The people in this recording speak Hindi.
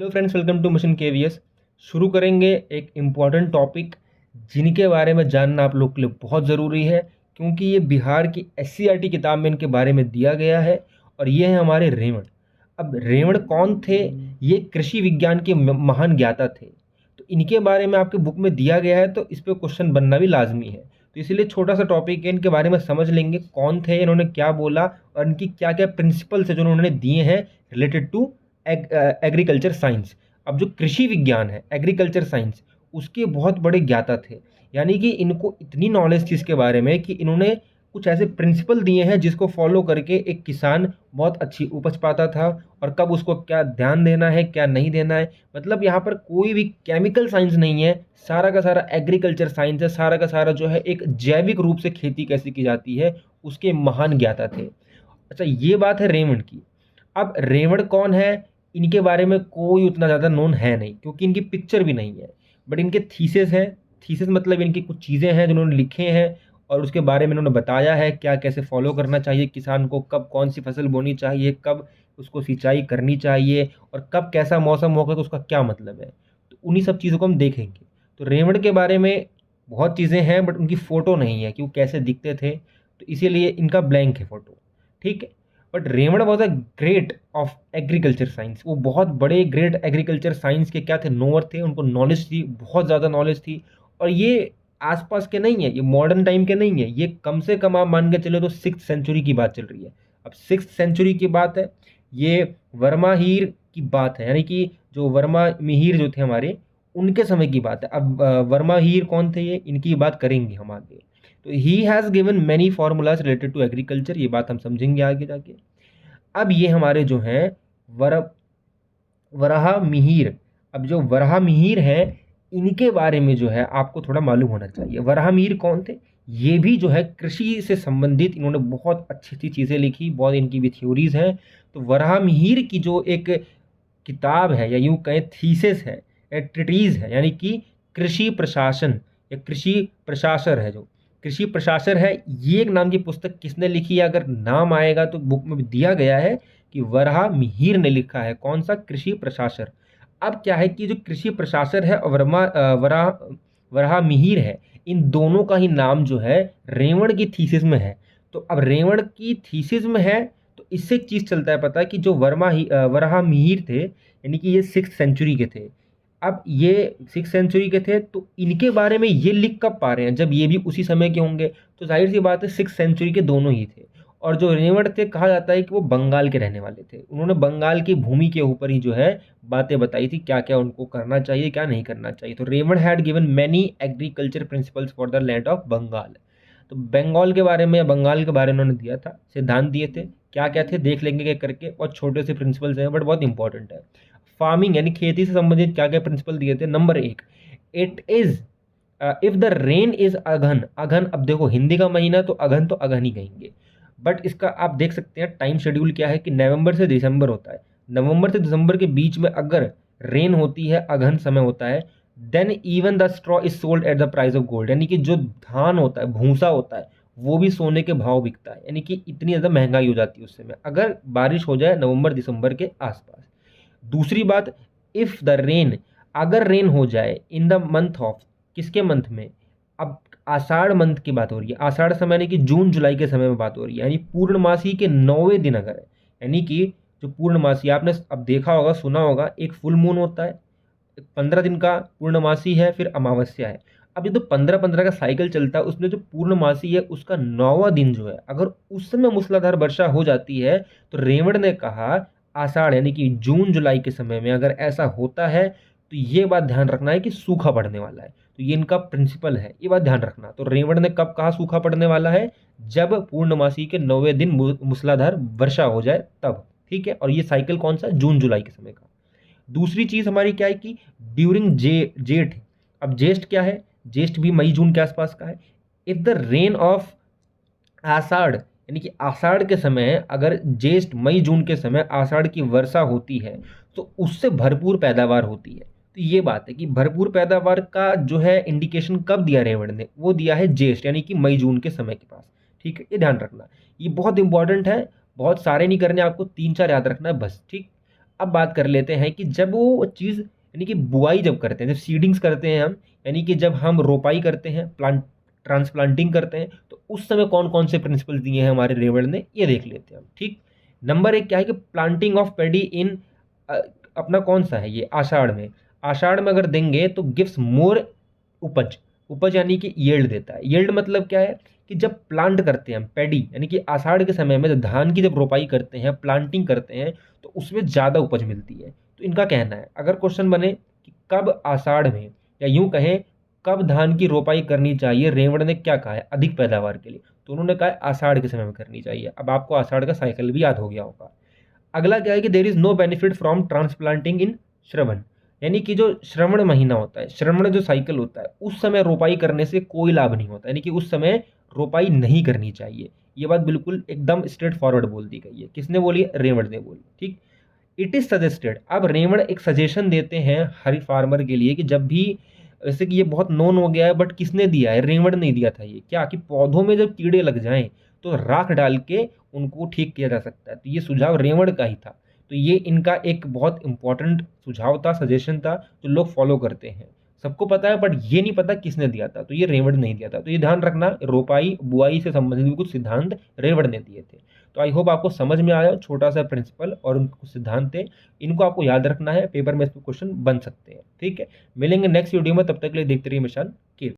Hello friends, welcome to mission KVS. शुरू करेंगे एक इम्पॉर्टेंट टॉपिक जिनके बारे में जानना आप लोग के लिए बहुत ज़रूरी है, क्योंकि ये बिहार की एससीईआरटी किताब में इनके बारे में दिया गया है। और ये है हमारे रेवण। अब रेवण कौन थे? ये कृषि विज्ञान के महान ज्ञाता थे। तो इनके बारे में आपके बुक में दिया गया है, तो इस पर क्वेश्चन बनना भी लाजमी है। तो इसीलिए छोटा सा टॉपिक है, इनके बारे में समझ लेंगे कौन थे, इन्होंने क्या बोला और इनकी क्या क्या प्रिंसिपल्स है जो उन्होंने दिए हैं रिलेटेड टू एग्रीकल्चर साइंस। अब जो कृषि विज्ञान है, एग्रीकल्चर साइंस, उसके बहुत बड़े ज्ञाता थे। यानी कि इनको इतनी नॉलेज थी इसके बारे में कि इन्होंने कुछ ऐसे प्रिंसिपल दिए हैं जिसको फॉलो करके एक किसान बहुत अच्छी उपज पाता था, और कब उसको क्या ध्यान देना है, क्या नहीं देना है। मतलब यहाँ पर कोई भी केमिकल साइंस नहीं है, सारा का सारा एग्रीकल्चर साइंस है। सारा का सारा जो है एक जैविक रूप से खेती कैसे की जाती है, उसके महान ज्ञाता थे। अच्छा, ये बात है रेवण की। अब रेवण कौन है, इनके बारे में कोई उतना ज़्यादा नोन है नहीं, क्योंकि इनकी पिक्चर भी नहीं है। बट इनके थीसिस है। थीसिस मतलब इनकी कुछ चीज़ें हैं जो उन्होंने लिखे हैं, और उसके बारे में उन्होंने बताया है क्या कैसे फॉलो करना चाहिए किसान को, कब कौन सी फसल बोनी चाहिए, कब उसको सिंचाई करनी चाहिए, और कब कैसा मौसम होगा तो उसका क्या मतलब है। तो उन्हीं सब चीज़ों को हम देखेंगे। तो रेवण के बारे में बहुत चीज़ें हैं, बट उनकी फ़ोटो नहीं है कि वो कैसे दिखते थे, तो इसीलिए इनका ब्लैंक है फ़ोटो। ठीक है। बट रेवण was a great of agriculture science. वो बहुत बड़े ग्रेट एग्रीकल्चर साइंस के क्या थे, नोवर थे। उनको नॉलेज थी, बहुत ज़्यादा नॉलेज थी। और ये आसपास के नहीं है, ये मॉडर्न टाइम के नहीं है। ये कम से कम आप मान के चले तो 6th सेंचुरी की बात चल रही है। अब 6th सेंचुरी की बात है, ये वर्मा हीर की बात है। यानी कि जो वर्मा मिहिर जो थे हमारे, उनके समय की बात है। अब वर्मा हीर कौन थे, ये इनकी बात करेंगे हम आगे। तो he has given many formulas related to agriculture, ये बात हम समझेंगे आगे जाके। अब ये हमारे जो हैं वर वराह मिहिर। अब जो वराह मिहिर है, इनके बारे में जो है आपको थोड़ा मालूम होना चाहिए। वराह मिहिर कौन थे? ये भी जो है कृषि से संबंधित इन्होंने बहुत अच्छी अच्छी चीज़ें लिखी, बहुत इनकी भी थ्योरीज हैं। तो वराह मिहिर की जो एक किताब है, या यूं कहें थीसिस है, या ट्रीटीज है, यानी कि कृषि प्रशासन या कृषि प्रशासर है, जो कृषि प्रशासर है, ये एक नाम की पुस्तक किसने लिखी है? अगर नाम आएगा तो बुक में भी दिया गया है कि वराह मिहिर ने लिखा है। कौन सा? कृषि प्रशासर। अब क्या है कि जो कृषि प्रशासर है और वराह वराह मिहिर है, इन दोनों का ही नाम जो है रेवण की थीसिस में है। तो अब रेवण की थीसिस में है, तो इससे एक चीज़ चलता है पता है कि जो वराह मिहिर थे, यानी कि ये 6th सेंचुरी के थे। अब ये 6th सेंचुरी के थे, तो इनके बारे में ये लिख कब पा रहे हैं, जब ये भी उसी समय के होंगे। तो जाहिर सी बात है 6th सेंचुरी के दोनों ही थे। और जो रेवण थे, कहा जाता है कि वो बंगाल के रहने वाले थे। उन्होंने बंगाल की भूमि के ऊपर ही जो है बातें बताई थी, क्या क्या उनको करना चाहिए, क्या नहीं करना चाहिए। तो रेवण had given many agriculture principles for the land of Bengal. तो बंगाल के बारे में या बंगाल के बारे में उन्होंने दिया था, सिद्धांत दिए थे। क्या क्या थे देख लेंगे क्या करके, और छोटे से प्रिंसिपल्स हैं बट बहुत इंपॉर्टेंट है। फार्मिंग यानी खेती से संबंधित क्या क्या प्रिंसिपल दिए थे। Number 1, it is if the rain is अघन। अघन, अब देखो हिंदी का महीना तो अघन, तो अघन ही कहेंगे। बट इसका आप देख सकते हैं टाइम शेड्यूल क्या है कि नवंबर से दिसंबर होता है। नवंबर से दिसंबर के बीच में अगर रेन होती है, अघन समय होता है, then even the straw is sold at the price of gold. यानी कि जो धान होता है, भूसा होता है, वो भी सोने के भाव बिकता है। यानी कि इतनी ज़्यादा महंगाई हो जाती है उस समय अगर बारिश हो जाए नवंबर दिसंबर के आसपास। दूसरी बात, इफ़ द रेन, अगर रेन हो जाए इन द मंथ ऑफ, किसके मंथ में? अब आषाढ़ मंथ की बात हो रही है। आषाढ़ समय यानी कि जून जुलाई के समय में बात हो रही है। यानी पूर्णमासी के 9वें दिन अगर है, यानी कि जो पूर्णमासी आपने अब देखा होगा, सुना होगा, एक फुल मून होता है, 15 दिन का पूर्णमासी है, फिर अमावस्या है। अब ये तो 15-15 का साइकिल चलता है, उसमें जो पूर्णमासी है उसका 9वां दिन जो है, अगर उस समय मूसलाधार वर्षा हो जाती है, तो रेवण ने कहा आषाढ़ यानी कि जून जुलाई के समय में अगर ऐसा होता है, तो ये बात ध्यान रखना है कि सूखा पड़ने वाला है। तो ये इनका प्रिंसिपल है, ये बात ध्यान रखना। तो रेवण ने कब कहा सूखा पड़ने वाला है? जब पूर्णमासी के 9वें दिन मूसलाधार वर्षा हो जाए तब। ठीक है। और ये साइकिल कौन सा? जून जुलाई के समय का। दूसरी चीज हमारी क्या है कि ड्यूरिंग जेठ। अब ज्येष्ठ क्या है? ज्येष्ठ भी मई जून के आसपास का है। इफ द रेन ऑफ आषाढ़, यानी कि आषाढ़ के समय, अगर ज्येष्ठ मई जून के समय आषाढ़ की वर्षा होती है, तो उससे भरपूर पैदावार होती है। तो ये बात है कि भरपूर पैदावार का जो है इंडिकेशन कब दिया रेवण ने? वो दिया है ज्येष्ठ यानी कि मई जून के समय के पास। ठीक है, ये ध्यान रखना, ये बहुत इंपॉर्टेंट है। बहुत सारे नहीं करने आपको, 3-4 याद रखना है बस। ठीक। अब बात कर लेते हैं कि जब वो चीज़ यानी कि बुआई जब करते हैं, जब सीडिंग्स करते हैं हम, यानी कि जब हम रोपाई करते हैं, प्लांट ट्रांसप्लांटिंग करते हैं, तो उस समय कौन कौन से प्रिंसिपल दिए हैं हमारे रेवड़ ने, ये देख लेते हैं हम। ठीक, नंबर 1 क्या है कि प्लांटिंग ऑफ पेडी इन, अपना कौन सा है ये, आषाढ़ में। आषाढ़ में अगर देंगे तो गिव्स मोर उपज, उपज यानी कि यील्ड देता है। यील्ड मतलब क्या है कि जब प्लांट करते हैं हम पैडी, यानी कि आषाढ़ के समय में जब धान की जब रोपाई करते हैं, प्लांटिंग करते हैं, तो उसमें ज़्यादा उपज मिलती है। तो इनका कहना है, अगर क्वेश्चन बने कि कब आषाढ़ में, या यूं कहें कब धान की रोपाई करनी चाहिए, रेवड़ ने क्या कहा है अधिक पैदावार के लिए, तो उन्होंने कहा है आषाढ़ के समय में करनी चाहिए। अब आपको आषाढ़ का साइकिल भी याद हो गया होगा। अगला क्या है कि there is no benefit from transplanting in Shravan, यानी कि जो श्रवण महीना होता है, श्रवण जो साइकिल होता है, उस समय रोपाई करने से कोई लाभ नहीं होता, यानी कि उस समय रोपाई नहीं करनी चाहिए। ये बात बिल्कुल एकदम स्ट्रेट फॉरवर्ड बोल दी गई है। किसने बोली? रेवड़ ने बोली। ठीक, इट इज सजेस्टेड, अब रेवड़ एक सजेशन देते हैं हर फार्मर के लिए कि जब भी, वैसे कि ये बहुत नोन हो गया है बट किसने दिया है? रेवड़ ने दिया था ये, क्या कि पौधों में जब कीड़े लग जाएं तो राख डाल के उनको ठीक किया जा सकता है। तो ये सुझाव रेवड़ का ही था। तो ये इनका एक बहुत इंपॉर्टेंट सुझाव था, सजेशन था, जो लोग फॉलो करते हैं। सबको पता है बट ये नहीं पता किसने दिया था, तो ये रेवड़ नहीं दिया था। तो ये ध्यान रखना, रोपाई बुआई से संबंधित भी कुछ सिद्धांत रेवड़ ने दिए थे। तो आई होप आपको समझ में आया, छोटा सा प्रिंसिपल और उनके कुछ सिद्धांत थे, इनको आपको याद रखना है, पेपर में इस पर क्वेश्चन बन सकते हैं। ठीक है, मिलेंगे नेक्स्ट वीडियो में, तब तक के लिए देखते रहिए मिशन की।